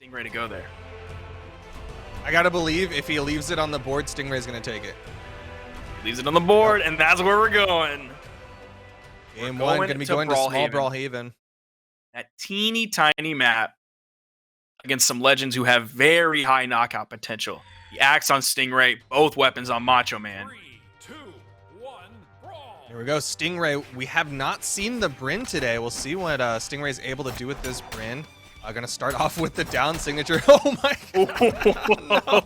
Stingray to go there. I gotta believe if he leaves it on the board, Stingray's gonna take it. Leaves it on the board, and that's where we're going. Game one, gonna be going to small Brawlhalla. That teeny tiny map against some legends who have very high knockout potential. The axe on Stingray, both weapons on Macho Man. 3, 2, 1, brawl. Here we go, Stingray. We have not seen the Bryn today. We'll see what Stingray is able to do with this Bryn. Gonna start off with the down signature. Oh my god. No.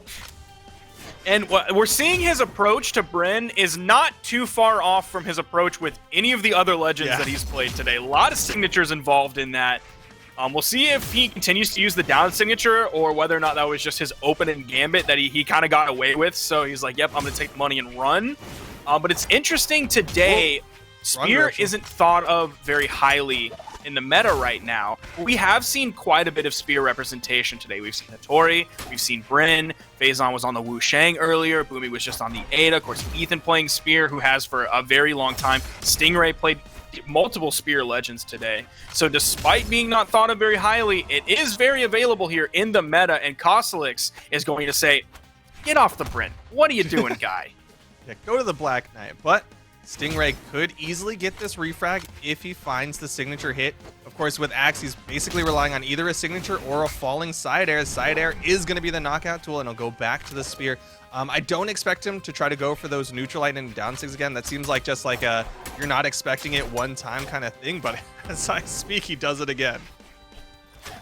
And what we're seeing, his approach to Bryn is not too far off from his approach with any of the other legends that he's played today. A lot of signatures involved in that. We'll see if he continues to use the down signature or whether or not that was just his open-end gambit that he kind of got away with. So he's like, yep, I'm going to take the money and run. But it's interesting today, Spear isn't thought of very highly in the meta right now. We have seen quite a bit of Spear representation today. We've seen Hattori, we've seen Bryn, Phazon was on the Wu Shang earlier, Boomy was just on the Ada, of course Ethan playing Spear, who has for a very long time. Stingray played multiple Spear legends today. So despite being not thought of very highly, it is very available here in the meta, and Cosolix is going to say, get off the Bryn. What are you doing, guy? Yeah, go to the Black Knight, but Stingray could easily get this refrag if he finds the signature hit. Of course, with Axe, he's basically relying on either a signature or a falling side air. Side air is going to be the knockout tool, and he'll go back to the Spear. I don't expect him to try to go for those neutral light and down sigs again. That seems like just like a you're not expecting it one time kind of thing, but as I speak, he does it again.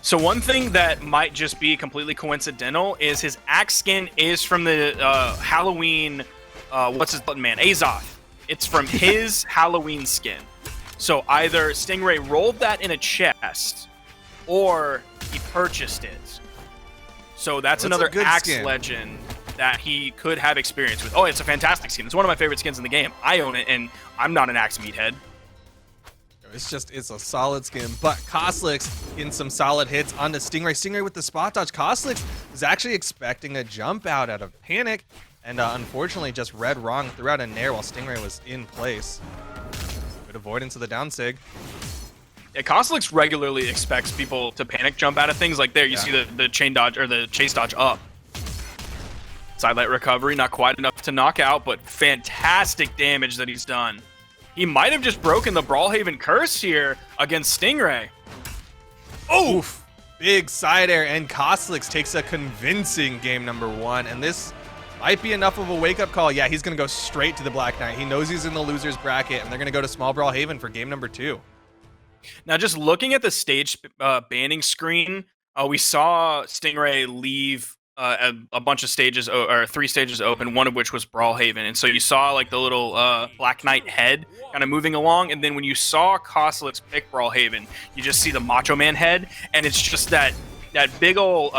So one thing that might just be completely coincidental is his Axe skin is from the Halloween, what's his button man? Azoth. It's from his Halloween skin. So either Stingray rolled that in a chest or he purchased it. So that's another Axe legend that he could have experience with. Oh, it's a fantastic skin. It's one of my favorite skins in the game. I own it, and I'm not an Axe meathead. It's a solid skin, but Cosolix getting some solid hits onto Stingray. Stingray with the spot dodge. Cosolix is actually expecting a jump out of panic, and unfortunately just read wrong, threw out a nair while Stingray was in place. Good avoidance of the down sig. Yeah, Cosolix regularly expects people to panic jump out of things. Like there, you see the chain dodge or the chase dodge up. Sidelight recovery, not quite enough to knock out, but fantastic damage that he's done. He might have just broken the Brawlhaven curse here against Stingray. Oof! Big side air, and Cosolix takes a convincing game number one, and this might be enough of a wake-up call. Yeah, he's going to go straight to the Black Knight. He knows he's in the loser's bracket, and they're going to go to small Brawlhaven for game number two. Now, just looking at the stage banning screen, we saw Stingray leave a bunch of stages, or 3 stages open, one of which was Brawlhaven. And so you saw like the little Black Knight head kind of moving along. And then when you saw Cosolix pick Brawlhaven, you just see the Macho Man head. And it's just that big old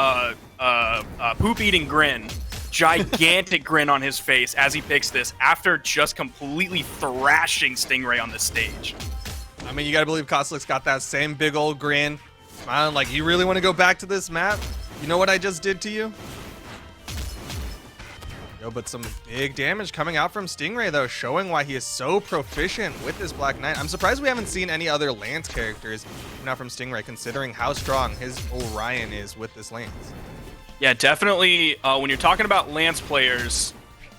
poop-eating grin, gigantic grin on his face as he picks this after just completely thrashing Stingray on the stage. I mean, you got to believe Cosolix got that same big old grin, smiling like, you really want to go back to this map? You know what I just did to you? Yo, but some big damage coming out from Stingray, though, showing why he is so proficient with this Black Knight. I'm surprised we haven't seen any other Lance characters coming out from Stingray, considering how strong his Orion is with this Lance. Yeah, definitely. When you're talking about Lance players,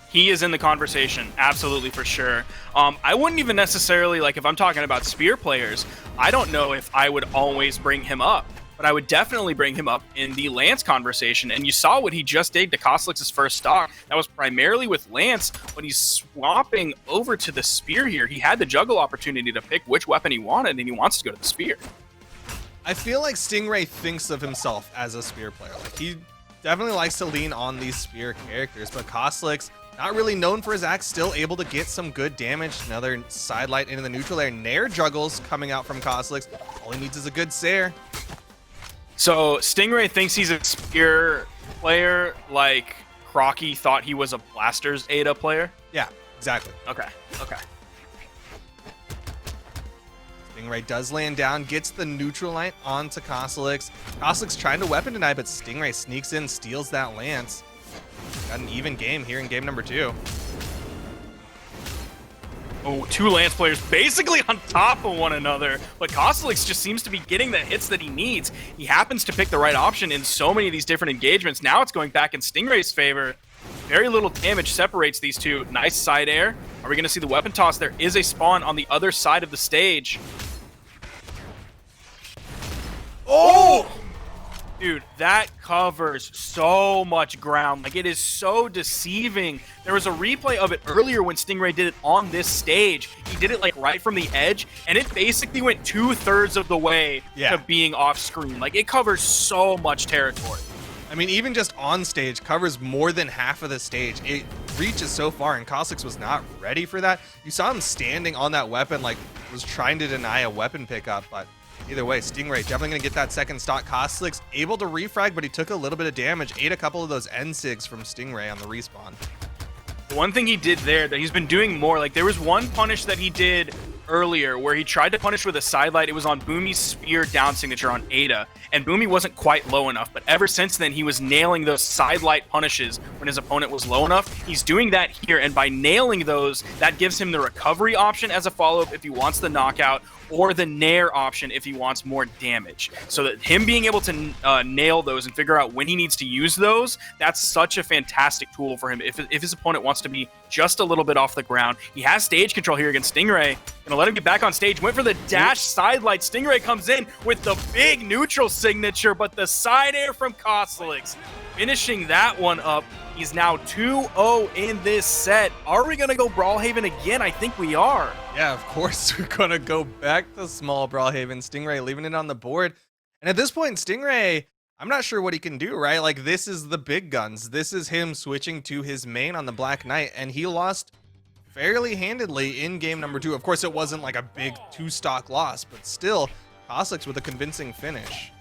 he is in the conversation, absolutely, for sure. I wouldn't even necessarily, like, if I'm talking about Spear players, I don't know if I would always bring him up. But I would definitely bring him up in the Lance conversation. And you saw what he just did to Cosolix's first stock. That was primarily with Lance, but he's swapping over to the Spear here. He had the juggle opportunity to pick which weapon he wanted, and he wants to go to the Spear. I feel like Stingray thinks of himself as a Spear player. Like, he definitely likes to lean on these Spear characters, but Cosolix, not really known for his axe, still able to get some good damage. Another sidelight into the neutral air. Nair juggles coming out from Cosolix. All he needs is a good Sair. So Stingray thinks he's a Spear player like Crocky thought he was a Blasters Ada player? Yeah, exactly. Okay. Stingray does land down, gets the neutral light onto Cosolix. Cosolix trying to weapon deny, but Stingray sneaks in, steals that Lance. Got an even game here in game number 2. Oh, two Lance players basically on top of one another, but Cosolix just seems to be getting the hits that he needs. He happens to pick the right option in so many of these different engagements. Now it's going back in Stingray's favor. Very little damage separates these two. Nice side air. Are we going to see the weapon toss? There is a spawn on the other side of the stage. Oh! Dude, that covers so much ground. Like, it is so deceiving. There was a replay of it earlier when Stingray did it on this stage. He did it, like, right from the edge, and it basically went 2/3 of the way to being off screen. Like, it covers so much territory. I mean, even just on stage, covers more than half of the stage. It reaches so far, and Cosolix was not ready for that. You saw him standing on that weapon, like, was trying to deny a weapon pickup, but either way, Stingray definitely going to get that second stock. Cosolix able to refrag, but he took a little bit of damage. Ate a couple of those N-sigs from Stingray on the respawn. The one thing he did there that he's been doing more, like there was one punish that he did earlier where he tried to punish with a sidelight. It was on Boomy's spear down signature on Ada, and Boomy wasn't quite low enough, but ever since then he was nailing those sidelight punishes when his opponent was low enough. He's doing that here, and by nailing those, that gives him the recovery option as a follow-up if he wants the knockout, or the nair option if he wants more damage. So that him being able to nail those and figure out when he needs to use those, that's such a fantastic tool for him if his opponent wants to be just a little bit off the ground. He has stage control here against Stingray. Gonna let him get back on stage. Went for the dash sidelight. Stingray comes in with the big neutral signature, but the side air from Cosolix finishing that one up. He's now 2-0 in this set. Are we going to go Brawlhaven again? I think we are. Yeah, of course we're going to go back to small Brawlhaven. Stingray leaving it on the board. And at this point, Stingray, I'm not sure what he can do, right? Like, this is the big guns. This is him switching to his main on the Black Knight, and he lost fairly handedly in game number 2. Of course, it wasn't like a big 2-stock loss, but still, Cosolix with a convincing finish.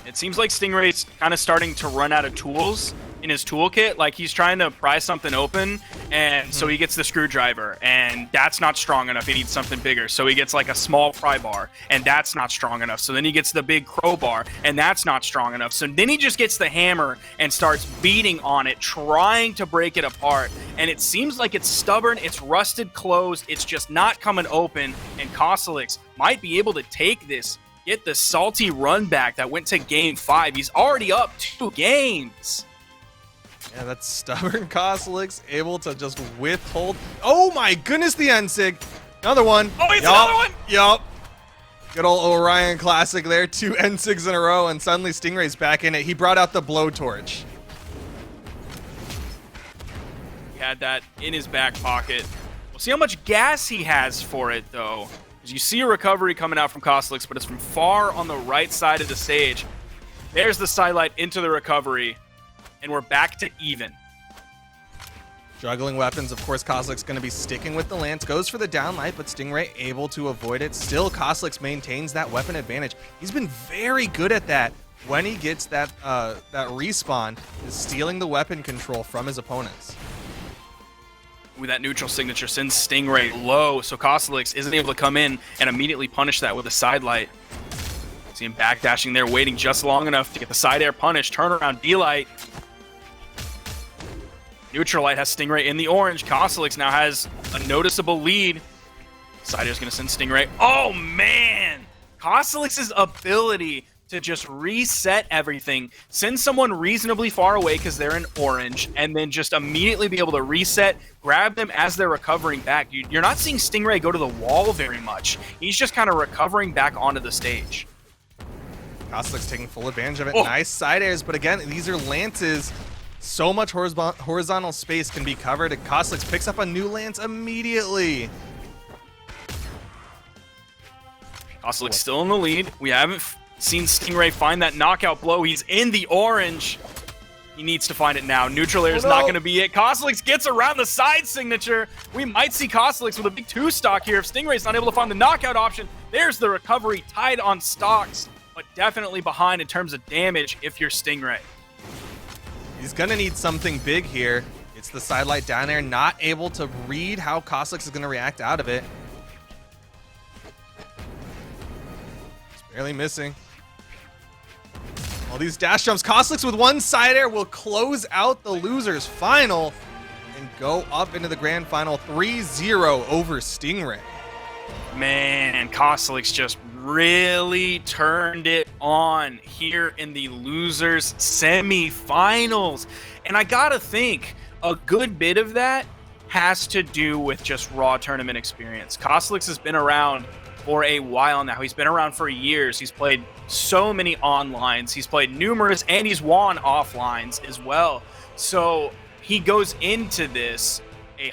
It seems like Stingray's kind of starting to run out of tools in his toolkit. Like, he's trying to pry something open, and so he gets the screwdriver, and that's not strong enough. He needs something bigger. So he gets like a small pry bar, and that's not strong enough. So then he gets the big crowbar, and that's not strong enough. So then he just gets the hammer and starts beating on it, trying to break it apart. And it seems like it's stubborn, it's rusted closed, it's just not coming open, and Cosolix might be able to take this, get the salty run back that went to game 5. He's already up 2 games. Yeah, that's stubborn Cosolix, able to just withhold. Oh my goodness, the N-sig. Another one. Oh, it's another one. Yup. Good old Orion classic there. 2 N-sigs in a row, and suddenly Stingray's back in it. He brought out the blowtorch. He had that in his back pocket. We'll see how much gas he has for it, though. As you see a recovery coming out from Cosolix, but it's from far on the right side of the stage. There's the sidelight into the recovery, and we're back to even. Juggling weapons, of course, Cosolix going to be sticking with the lance. Goes for the downlight, but Stingray able to avoid it. Still, Cosolix maintains that weapon advantage. He's been very good at that when he gets that that respawn, is stealing the weapon control from his opponents. With that neutral signature sends Stingray low, so Cosolix isn't able to come in and immediately punish that with a sidelight. See him backdashing there, waiting just long enough to get the side air punish. Turnaround D-light. Neutral light has Stingray in the orange. Cosolix now has a noticeable lead. Side air's going to send Stingray. Oh, man! Cosolix's ability to just reset everything, send someone reasonably far away because they're in orange, and then just immediately be able to reset, grab them as they're recovering back. You're not seeing Stingray go to the wall very much. He's just kind of recovering back onto the stage. Cosolix taking full advantage of it. Oh. Nice side airs, but again, these are lances. So much horizontal space can be covered, and Cosolix picks up a new lance immediately. Cosolix still in the lead. We haven't seen Stingray find that knockout blow. He's in the orange. He needs to find it now. Neutral air is not going to be it. Cosolix gets around the side signature. We might see Cosolix with a big 2-stock here if Stingray's not able to find the knockout option. There's the recovery, tied on stocks, but definitely behind in terms of damage if you're Stingray. He's going to need something big here. It's the sidelight down there, not able to read how Cosolix is going to react out of it. Just barely missing. All these dash jumps. Cosolix with one side air will close out the loser's final. and go up into the grand final 3-0 over Stingray. Man, Cosolix just really turned it on here in the losers semifinals. And I gotta think a good bit of that has to do with just raw tournament experience. Cosolix has been around for a while now. He's been around for years. He's played so many onlines. He's played numerous, and he's won offlines as well. So he goes into this a